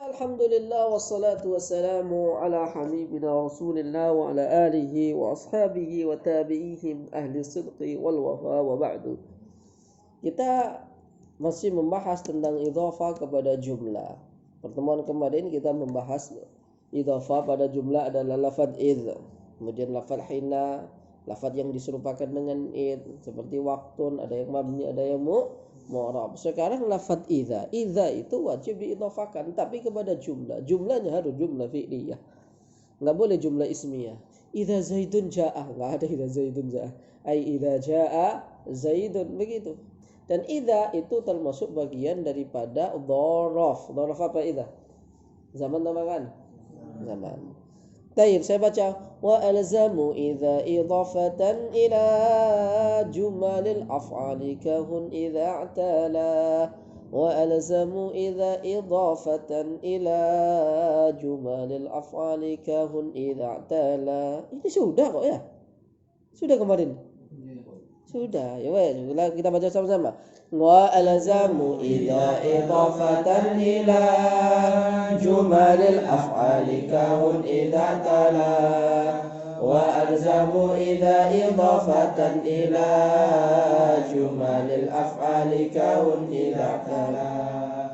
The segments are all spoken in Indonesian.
Alhamdulillah wassalatu wassalamu ala habibina Rasulillah wa ala alihi wa ashabihi wa tabi'ihim ahli sidqi wal wafa wa ba'du. Kita masih membahas tentang idhafah kepada jumlah. Pertemuan kemarin kita membahas idhafah pada jumlah adalah lafaz idh, kemudian lafaz hina, lafaz yang diserupakan dengan id seperti waktun, ada yang mabni, ada yang mu'rab. Sekarang lafaz idza. Idza itu wajib diidhafakan tapi kepada jumlah. Jumlahnya harus jumlah fi'liyah. Enggak boleh jumlah ismiyah. Idza zaidun jaa, enggak ada idza zaidun jaa. Ai idza jaa zaidun, begitu. Dan idza itu termasuk bagian daripada dzaraf. Dzaraf apa idza? Zaman apa kan? Zaman. Baik, saya baca wa alzamu idza idafatan ila jumalil af'ali kahun idza i'tala wa alzamu idza idafatan ila jumalil af'ali kahun idza i'tala. Ini sudah kok ya? Sudah kemarin. Sudah. Ya wes, kita baca sama-sama. Wa alzamu idza idafatan ila jumalil af'ali kahun idza tala wa alzamu idza idafatan ila jumalil af'ali kahun idza tala.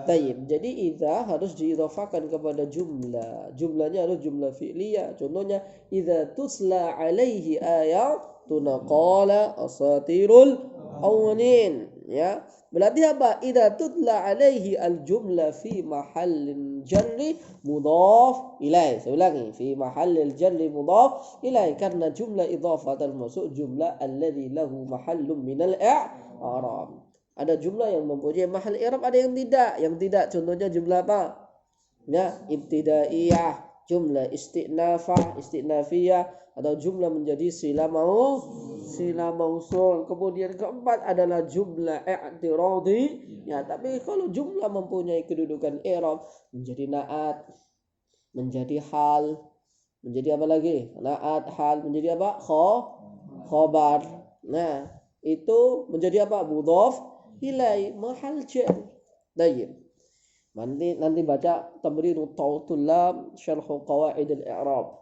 Tayyib. Jadi idza harus diidhafakan kepada jumlah. Jumlahnya harus jumlah fi'liyah. Contohnya idza tusla alaihi ayatun qala asatirul awwalin, ya. Berarti apa? Idza tutla alaihi al-jumlah fi mahallin jarri mudhaf ilaih. Saya ulangi, fi mahallil jarri mudhaf ilaih, karena jumlah idhafah termasuk jumlah alladhi lahu mahallun minal i'rab. Ada jumlah yang mempunyai mahal i'rab, ada yang tidak. Yang tidak contohnya jumlah apa? Ya, ibtidaiyah, jumlah istinafiyah, atau jumlah menjadi sila mausul. Kemudian keempat adalah jumlah i'tiradi, ya, tapi kalau jumlah mempunyai kedudukan i'rab menjadi naat, menjadi hal, menjadi apa lagi? Naat, hal, menjadi apa? Khobar. Nah, itu menjadi apa? Mudhaf ilai, mahal jar. Baik. Nanti baca tamrinut tulab syarh qawaid al-i'rab.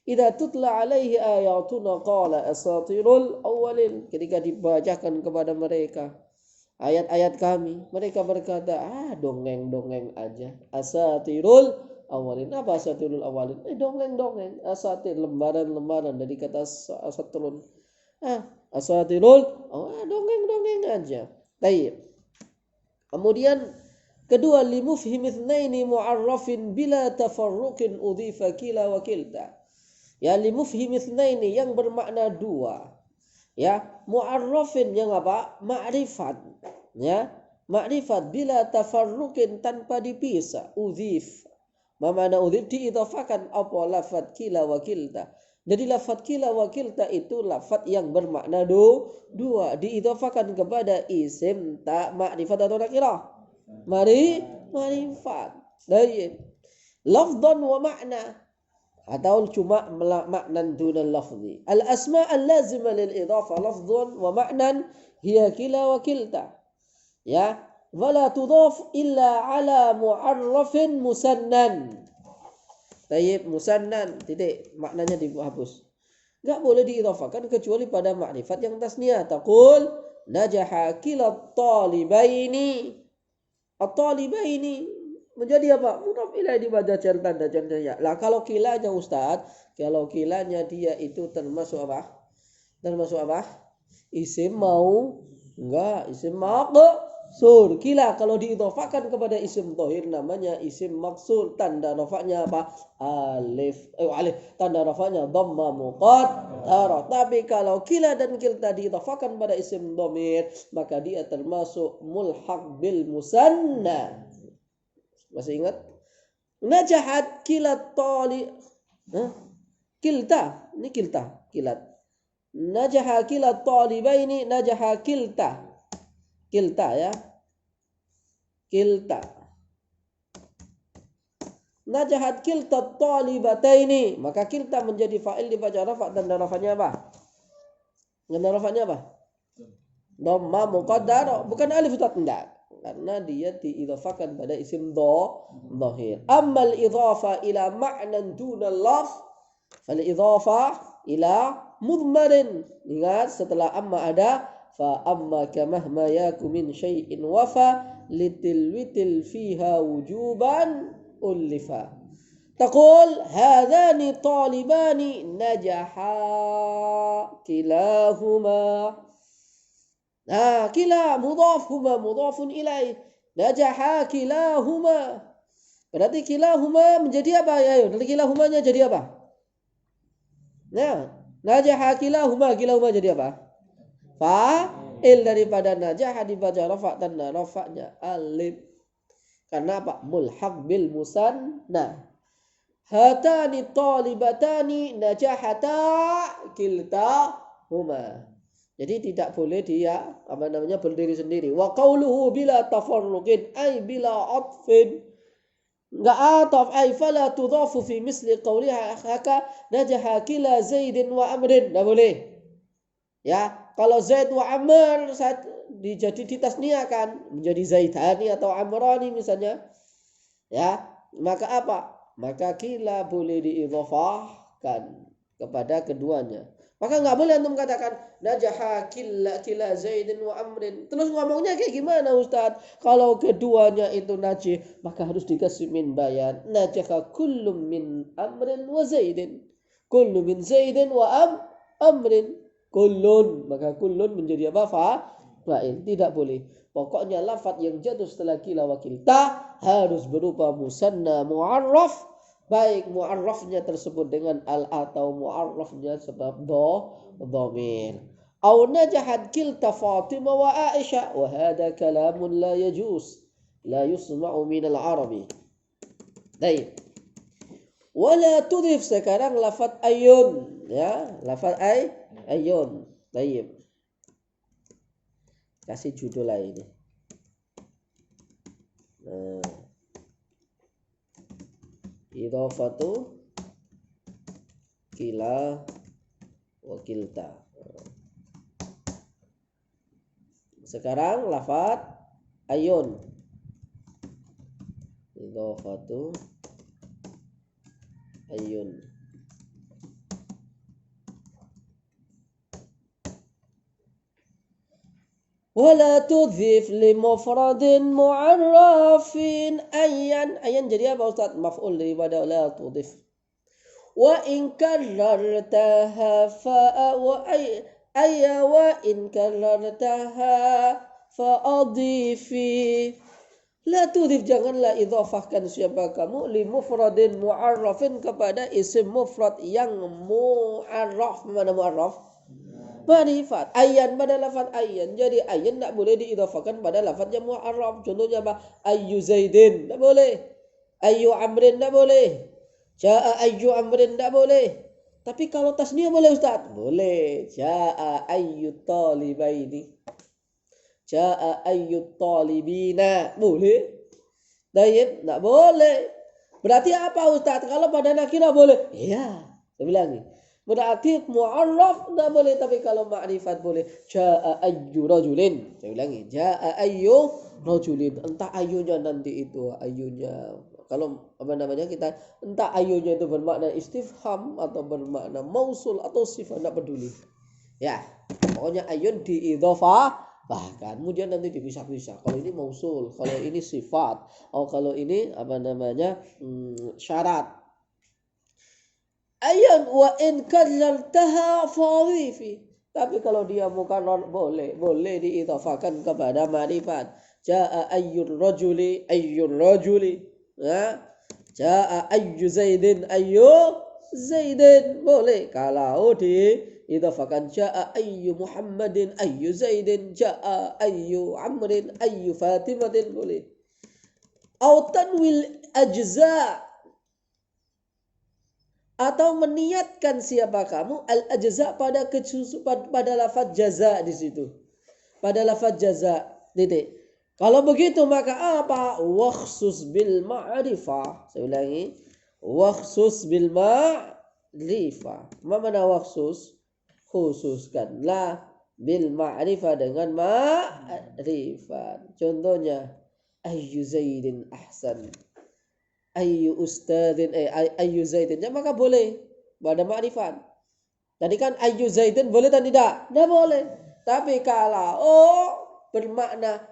Idza tutla alaihi ayatuna qala asatirul awwalin. Ketika dibacakan kepada mereka ayat-ayat kami, mereka berkata, dongeng-dongeng aja. Asatirul awwalin. Apa asatirul awwalin? Dongeng-dongeng. Asatir, lembaran-lembaran dari kata asatirun. Asatirul, dongeng-dongeng aja. Baik. Kemudian kedua, limufhim itsnaini mu'arrafin bila tafarruqin udhifa kila wa kilta. Ya, limufhim itsnaini yang bermakna dua. Ya, mu'arrafin yang apa? Ma'rifat. Ya, ma'rifat bila tafarruqin tanpa dipisah. Udhif. Mana udhif diidhafakan apa? Lafaz kila wa kilta. Jadi lafaz kila wa kilta itu lafaz yang bermakna dua, diidhafakan kepada isim tak ma'rifat atau nakirah. Ma'rifat. Baik. Lafdhan wa makna, atau cuma maknan dunal lafzi. Al asma' al lazima lil idhafah lafdhan wa maknan hiya kila wa kilta. Ya, wala tudhaf illa ala mu'arrafin musannan. Tayyib, musannan, titik, maknanya dihapus. Enggak boleh diidhafakan kecuali pada ma'rifat yang tasniyah. Taqul najaha kila talibaini. At-talibaini menjadi apa? Mudhaf ilaih dibaca tanda-tandanya. Lah kalau kilanya Ustaz, kalau kilanya dia itu termasuk apa? Termasuk apa? Isim mau? Enggak, isim maqsur. Kila kalau diidhafakan kepada isim dhahir namanya isim maqsur. Tanda rafa'nya apa? Alif. Tanda rafa'nya dhamma muqaddarah. Tapi kalau kila dan kilta diidhafakan pada isim dhamir, maka dia termasuk mulhaq bil musanna. Masih ingat? Najahat kilat tali. Kilta. Ini kilta. Kilat. Najaha kilat talibaini. Najaha kilta. Kilta, ya. Kilta. Najahat kilta talibataini. Maka kilta menjadi fa'il dibaca rafa', dan rafa'nya apa? Dan rafa'nya apa? Dhamma muqaddarah. Bukan alif, Ustaz. Enggak. karena dia diidhafakan pada isim dhahir. Ammal idhafa ila ma'nan duna lafz fal idhafa ila mudmarin. Ingat setelah amma ada fa amma kamahma yaku min syai'in wafa litil fiha wujuban ulifa. Taqul hadhani talibani najaha kilahuma. Nah, kila mudhaf huma mudhafun ilaih. Najaha kilahuma. Berarti kilahuma menjadi apa ya? Nanti kilahumanya jadi apa? Nah, najaha kilahuma jadi apa? Fa'il daripada najaha dibaca rafa' dan rafa'nya alif. Karena apa? Mulhaq bil musanna. Hatani talibatani najahata kiltahuma. Jadi tidak boleh dia berdiri sendiri. Wa qauluhu bila tafarruqin ay bila atfin. Enggak ataf ay fala tudhafu fi misli qawliha haka najaha kila Zaidin wa Amrin. Enggak boleh. Ya, kalau Zaid wa Amr jadi ditasniakan menjadi Zaidani atau Amrani misalnya. Ya, maka apa? Maka kila boleh diidhafahkan kepada keduanya. Maka nggak boleh antum katakan najaha kila Zaidin wa Amrin. Terus ngomongnya kayak gimana Ustaz? Kalau keduanya itu najih, maka harus dikasih min bayan. Najaha kullum min Amrin wa Zaidin. Kullu min Zaidin wa Amrin. Kullun. Maka kullun menjadi apa? Fa'il. Tidak boleh. Pokoknya lafaz yang jatuh setelah kila wa kilta harus berupa musanna mu'arraf. Baik mu'arrafnya tersebut dengan al atau mu'arrafnya sebab dhamir. Aw najahat kilta Fatimah wa Aisyah wa hadha kalamun la yajuz la yusma'u min al-arabi. Baik. Wala tudhif sekarang lafaz ayun ya, lafaz ayun. Baik. Kasih judul lah ini. Nah. Idhafatu kila wa kilta. Sekarang lafaz ayun. Idhafatu ayun. Wala tudhif li mufradin mu'arrafin ayyan. Ayyan jadi apa Ustaz? Maf'ul daripada la tudhif. Wa in karrartaha fa wa ayya wa in karrartaha fa adhifi. La tudhif, janganlah idhafahkan siapa kamu li mufradin mu'arrafin kepada isim mufrad yang mu'arraf. Mana mu'arraf? Ma'rifat. Ayyan pada lafaz ayyan. Jadi ayyan tak boleh diidhafahkan pada lafaz yang mu'arraf. Contohnya apa? Ayyu Zaidin tak boleh. Ayyu Amrin tak boleh. Ja'a ayyu Amrin tak boleh. Tapi kalau tasniah boleh Ustaz? Boleh. Ja'a ayyu talibaini. Ja'a ayyu talibina. Boleh. Baik, tak boleh. Berarti apa Ustaz? Kalau pada nakirah boleh? Iya. Saya bilang ni. Berarti mu'arraf tak boleh, tapi kalau ma'rifat boleh. Ja'a ayyu rajulin. Saya ulangi. Ja'a ayyu rajulin. Entah ayunya nanti itu. Ayunya. Kalau kita entah ayunya itu bermakna istifham atau bermakna mausul atau sifat. Tak peduli. Ya. Pokoknya ayun diidhafah. Bahkan kemudian nanti dipisah-pisah. Kalau ini mausul. Kalau ini sifat. Oh kalau ini syarat. Ayun wa in karrartaha fadhifi. Tapi kalau dia mukarrar boleh diidhafahkan kepada ma'rifat. Ja'a ayyur rajuli ya. Ja'a ayyu Zaidin boleh. Kalau diidhafahkan ja'a ayyu Muhammadin ayyu Zaidin ja'a ayyu Amrin ayyu Fatimatin boleh. Au tanwil ajza' atau meniatkan siapa kamu al-ajza pada lafaz jaza di situ. Pada lafaz jaza titik. Kalau begitu maka apa? Wakhsus bil ma'rifah. Saya ulangi. Wakhsus bil ma'rifah. Apa makna wakhsus? Khususkanlah bil ma'rifah dengan ma'rifat. Contohnya ayyu zaidin ahsan, ayyu ustadzin ayyu zaidin, ya maka boleh pada ma'rifat. Tadi kan ayyu zaidin boleh dan tidak? Tidak boleh. Tapi kalau bermakna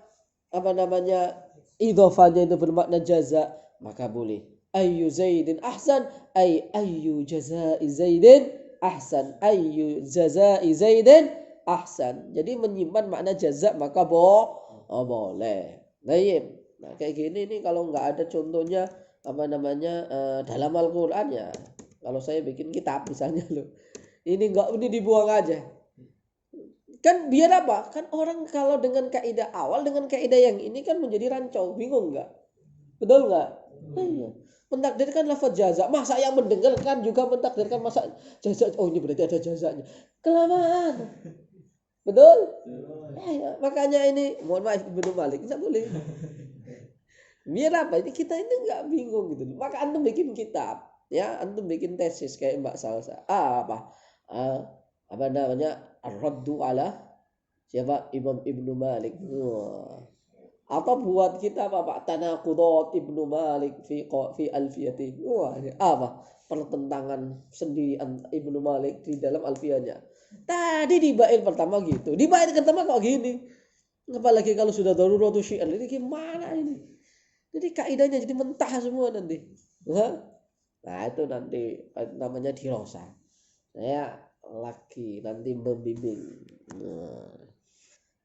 apa namanya idhofahnya itu bermakna jaza, maka boleh. Ayyu zaidin ahsan ay ayyu jazai zaidin ahsan, ayyu jazai zaidin ahsan. Jadi menyimpan makna jaza maka boleh. Baik. Nah, kayak gini nih kalau nggak ada contohnya apa namanya dalam Al-Qur'an ya. Kalau saya bikin kitab misalnya loh. Ini dibuang aja. Kan biar apa? Kan orang kalau dengan kaidah awal dengan kaidah yang ini kan menjadi rancau, bingung nggak? Betul nggak? Iya. Mentakdirkan lafaz jaza. Masa yang mendengarkan juga mentakdirkan masa jaza. Oh ini berarti ada jazanya. Kelamaan. Betul? Ya, makanya ini mohon maaf Ibnu Malik nggak boleh. Biar apa? Ini kita ini nggak bingung gitu. Maka antum bikin kitab, ya antum bikin tesis kayak Mbak Salsa. Apa namanya? Ar-raddu ala siapa? Imam Ibnu Malik. Wah. Atau buat kita apa? Tanaqudat Ibnu Malik fi alfiyati. Wah, ini apa? Pertentangan sendiri Ibnu Malik di dalam alfiyahnya. Tadi di bait pertama gitu. Di bait pertama kok gini. Apalagi kalau sudah daruratu syiar. Ini gimana ini? Jadi kaidahnya jadi mentah semua nanti. Nah, itu nanti namanya dirasa. Saya lagi nanti membimbing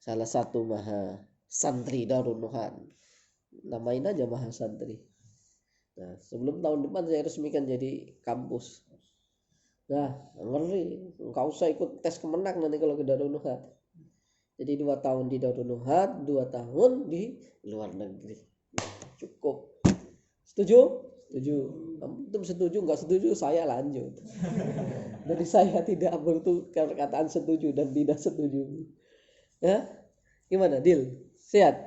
salah satu maha santri Darul Nuhan, namain aja maha santri. Nah, sebelum tahun depan saya resmikan jadi kampus. Nah, ngeri, nggak usah ikut tes kemenang nanti kalau ke Darul Nuhan. Jadi 2 tahun di Darul Nuhan, 2 tahun di luar negeri. Cukup. Setuju? Setuju. Antum setuju nggak setuju saya lanjut. Dari saya tidak butuh perkataan setuju dan tidak setuju. Ya, gimana? Deal? Sehat?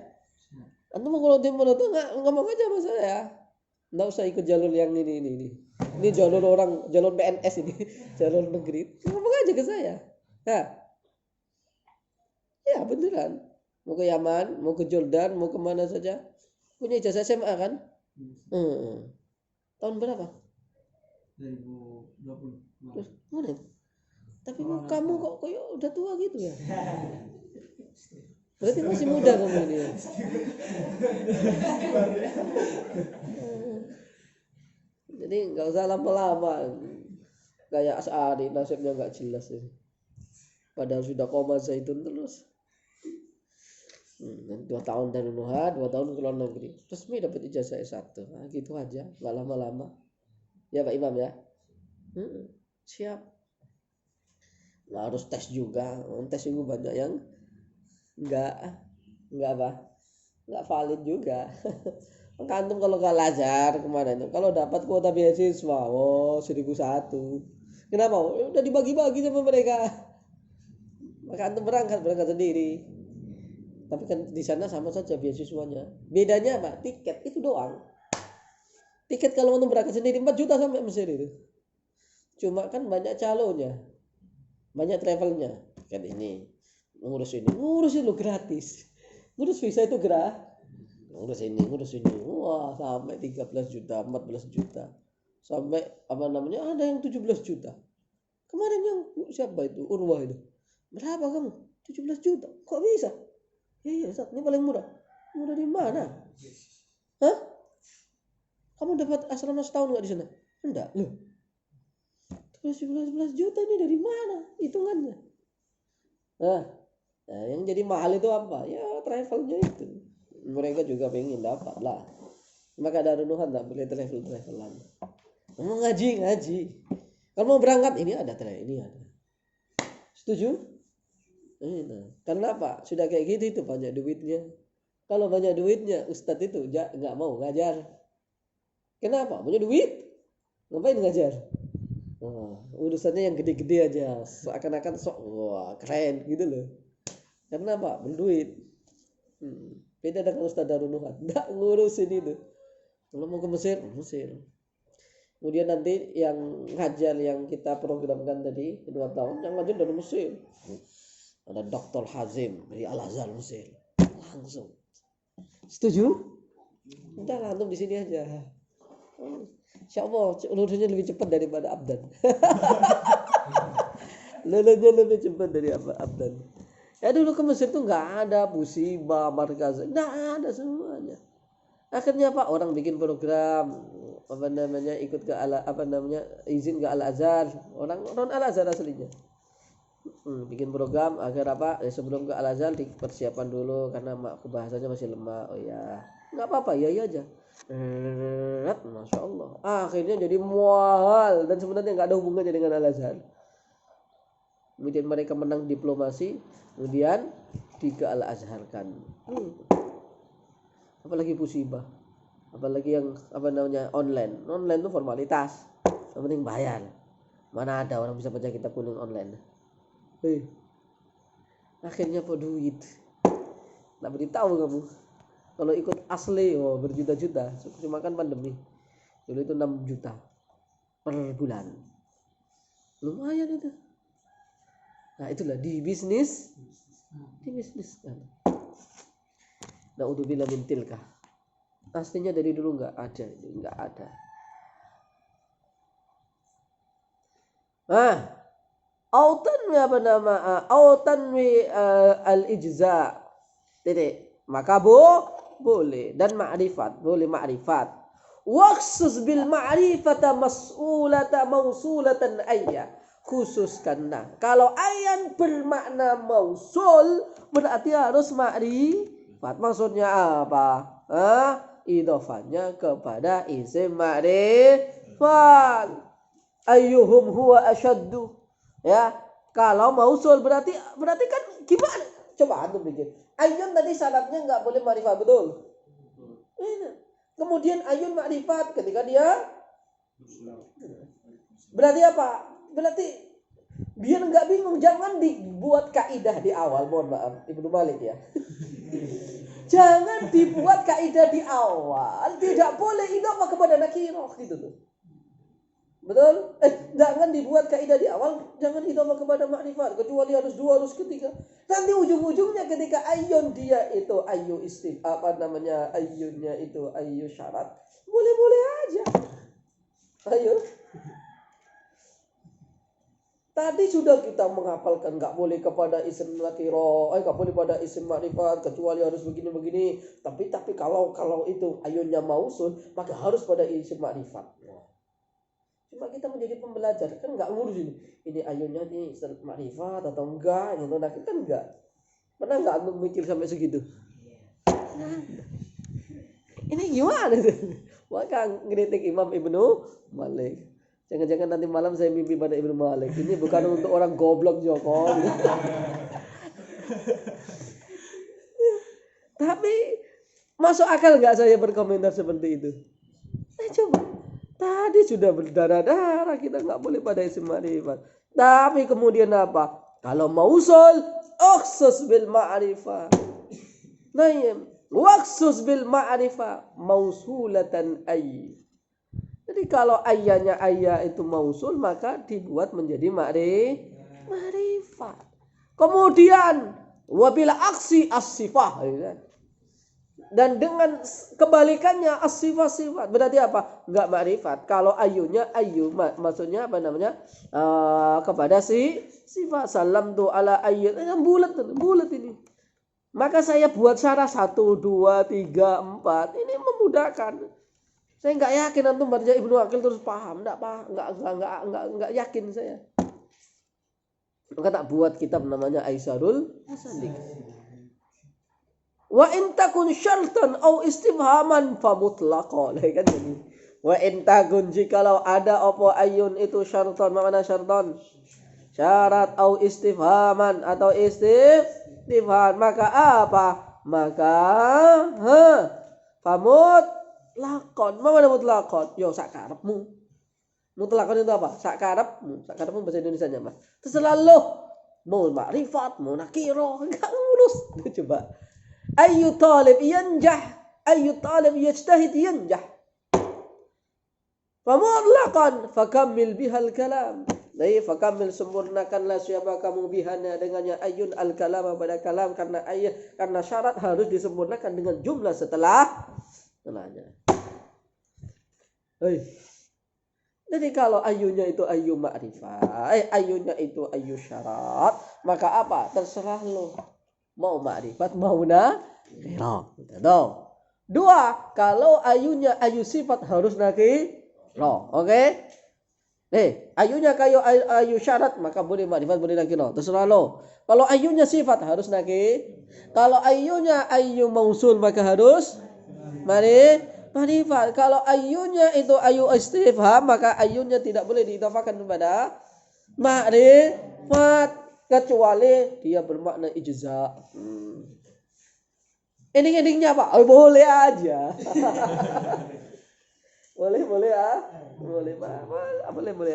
Antum kalau tim menurut ngomong aja sama saya. Nggak usah ikut jalur yang ini. Ini jalur jalur PNS ini, jalur negeri. Ngomong aja ke saya. Nah, ya beneran. Mau ke Yaman, mau ke Jordan, mau kemana saja. Punya ijazah SMA kan? Tahun berapa? 2020. Terus mana? Tapi kamu kok kayak udah tua gitu ya? Berarti masih muda kamu ini. Jadi nggak usah lama-lama. Kayak As'ari nasibnya nggak jelas ini. Padahal sudah koma zaitun terus. 2 tahun dari Nuha, 2 tahun ke luar negeri. Resmi dapat ijazah S1. Nah, gitu aja, nggak lama-lama. Ya Pak Imam ya. Siap. Nah, harus tes juga. Tes juga banyak yang nggak valid juga. Antum kalau ke Al-Azhar kemarin itu, kalau dapat kuota beasiswa, 1001. Kenapa? Udah dibagi-bagi sama mereka. Maka antum berangkat sendiri. Tapi kan di sana sama saja beasiswanya. Bedanya apa? Tiket itu doang. Tiket kalau untuk berangkat sendiri 4 juta sampai Mesir itu. Cuma kan banyak calonnya. Banyak travelnya. Kan ini. Ngurus lo gratis. Ngurus visa itu gratis. Ngurus ini. Wah, sampai 13 juta, 14 juta. Sampai apa namanya? Ada yang 17 juta. Kemarin yang siapa itu? Urwah itu. Berapa kamu? 17 juta. Kok bisa? Iya, Ustaz, ini paling murah. Murah di mana? Hah? Kamu dapat asrama setahun nggak di sana? Enggak, loh. Terus 11 juta ini dari mana hitungannya? Nah, yang jadi mahal itu apa? Ya travelnya itu. Mereka juga pengen dapat lah. Maka Darul Nuhan tak boleh travelan. Mau ngaji. Kalau mau berangkat ini ada. Setuju? Karena apa? Sudah kayak gitu itu banyak duitnya. Kalau banyak duitnya, ustadz itu nggak mau ngajar. Kenapa? Punya duit, ngapain ngajar? Urusannya yang gede-gede aja, seakan-akan wah keren gitu loh. Karena apa? Berduit. Beda dengan Ustadz Darul Nuhan, nggak ngurusin itu. Kalau mau ke Mesir. Kemudian nanti yang ngajar yang kita programkan tadi 2 tahun, yang ngajar dari Mesir. Ada Dr. Hazim dari Al-Azhar Mesir. Langsung. Setuju? Udah lah, antum di sini aja. Insya Allah lulusannya lebih cepat daripada Abdan. Lulusannya lebih cepat dari Abdan. Ya dulu ke Mesir tuh nggak ada musibah, markaz, nggak ada semuanya. Akhirnya Pak, orang bikin program ikut ke izin ke Al-Azhar, orang non Al-Azhar aslinya. Bikin program agar sebelum ke Al-Azhar dipersiapkan dulu karena bahasanya masih lemah. Oh ya, nggak apa-apa, ya aja. Masya Allah. Akhirnya jadi mual dan sebenarnya nggak ada hubungannya dengan Al-Azhar. Kemudian mereka menang diplomasi, kemudian ke Al-Azharkan. Apalagi musibah, apalagi yang online itu formalitas, yang penting bayar. Mana ada orang bisa baca kitab kuning online. Akhirnya duit, nggak beritahu kamu. Kalau ikut asli berjuta-juta, cuma kan pandemi dulu itu 6 juta per bulan, lumayan itu. Nah itulah di bisnis kan. Na'udzubillah min tilka. Aslinya dari dulu nggak ada. Autanwi al-ijza. Maka boleh dan ma'rifat, boleh ma'rifat. Waqsus bil ma'rifata mas'ulata mausulatan ayya. Khususkan. Kalau ayan bermakna mausul berarti harus ma'rifat. Maksudnya apa? Idhofanya kepada isim ma'rifat. Ayyuhum huwa asyaddu. Ya, kalau mausul berarti kan gimana? Coba antum bikin. Ayun tadi syaratnya nggak boleh ma'rifat, betul? Kemudian ayun ma'rifat ketika dia berarti apa? Berarti biar nggak bingung, jangan dibuat kaidah di awal. Mohon maaf, Ibnu Malik ya. Jangan dibuat kaidah di awal. Tidak boleh idhofah kepada nakirah gitu tuh. Betul? Jangan dibuat kaidah di awal. Jangan idhofah kepada makrifat. Kecuali harus 2, harus 3. Nanti ujung-ujungnya ketika ayun dia itu ayu ayunnya itu ayu syarat. Boleh-boleh aja. Ayo. Tadi sudah kita menghafalkan nggak boleh kepada isim nakiro, nggak boleh pada isim makrifat kecuali harus begini. Tapi kalau itu ayunnya mausul maka harus pada isim makrifat. Cuma kita menjadi pembelajar kan nggak ngurus ini ayunnya ini isim makrifat atau enggak, gitu. Nah kan enggak. Pernah nggak aku mikir sampai segitu? Nah, ini gimana tuh? Maka ngeritik Imam Ibnu Malik. Jangan-jangan nanti malam saya mimpi pada Ibnu Malik. Ini bukan untuk orang goblok Joko. Tapi masuk akal nggak saya berkomentar seperti itu? Coba. Tadi sudah berdarah-darah kita nggak boleh pada isim ma'rifat. Tapi kemudian apa? Kalau mausul, ukhsus bil ma'rifah. Naim, waqsus bil ma'rifah mausulatan ayy. Jadi kalau ayahnya ayah itu mausul maka dibuat menjadi ma'rifat. Kemudian wabila aksi as-sifah. Dan dengan kebalikannya as-sifat. Berarti apa? Enggak ma'rifat. Kalau ayunya ayu maksudnya kepada sifat. Salam tu ala ayyun. Bulat ini. Maka saya buat syarah 1, 2, 3, 4. Ini memudahkan. Saya nggak yakin antum baca Ibnu Aqil terus paham, nggak yakin saya. Maka tak buat kitab namanya Aisarul Asalik. Wa in takun syartan au istifhaman fa mutlaqan, kan jadi. Wa in takun jikalau ada apa ayun itu syartan, mana syartan? Syarat au istifhaman atau istifham, maka apa? Maka famut lakon, mana mutlakon? Yo sakarepmu. Mutlakon itu apa? Sakarepmu. Sakarepmu bahasa Indonesianya apa? Terserah lo. Mau makrifat, mau nakiro, enggak ngurus. Coba. Ayu talib yanjah, ayu talib yajtahid yanjah. Famutlaqan fakammil bihal kalam. Baik, fakamil sempurnakanlah siapa kamu bihana dengannya ayun al kalam pada kalam karena syarat harus disempurnakan dengan jumlah setelahnya. Jadi kalau ayunya itu ayu ma'rifah, ayunya itu ayu syarat, maka apa? Terserah lo. Mau ma'rifat, mau nakirah. Dua, kalau ayunya ayu sifat harus nakirah. Oke? Ayunya kayu ayu syarat maka boleh makrifat boleh nakirah, terserah lo. Kalau ayunya sifat harus nakir. Kalau ayunya ayu mausul maka harus makrifat. Kalau ayunya itu ayu istifham maka ayunya tidak boleh diidhafakan kepada makrifat kecuali dia bermakna ijza. Ending-endingnya apa? Boleh aja. boleh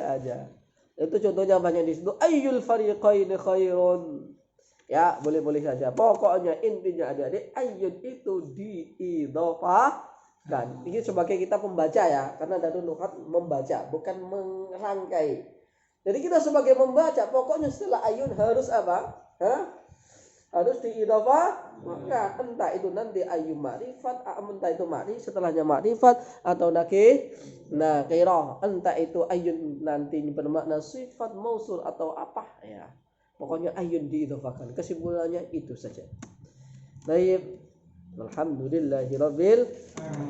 aja. Itu contohnya banyak di situ. Ayyul fariqaini khairun. Ya, boleh saja. Pokoknya intinya adik-adik ayyun itu diidhofahkan. Ini sebagai kita pembaca ya, karena Darul Lughat membaca, bukan merangkai. Jadi kita sebagai membaca, pokoknya setelah ayyun harus apa? Harus diidhofah, maka entah itu nanti ayu ma'rifat, entah itu ma'rifat setelahnya ma'rifat atau nakirah, entah itu ayun nanti bermakna sifat mausul atau apa ya. Pokoknya ayun diidhofahkan. Kesimpulannya itu saja. Baik. Alhamdulillahirabbil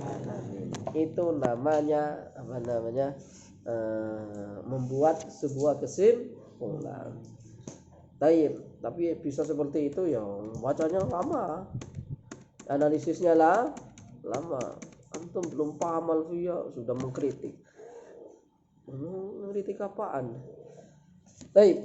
alamin. Itu namanya membuat sebuah kesimpulan. Tapi bisa seperti itu ya bacanya lama, analisisnya lama. Antum belum paham alfiyah sudah mengkritik. Mengkritik apaan? Baik.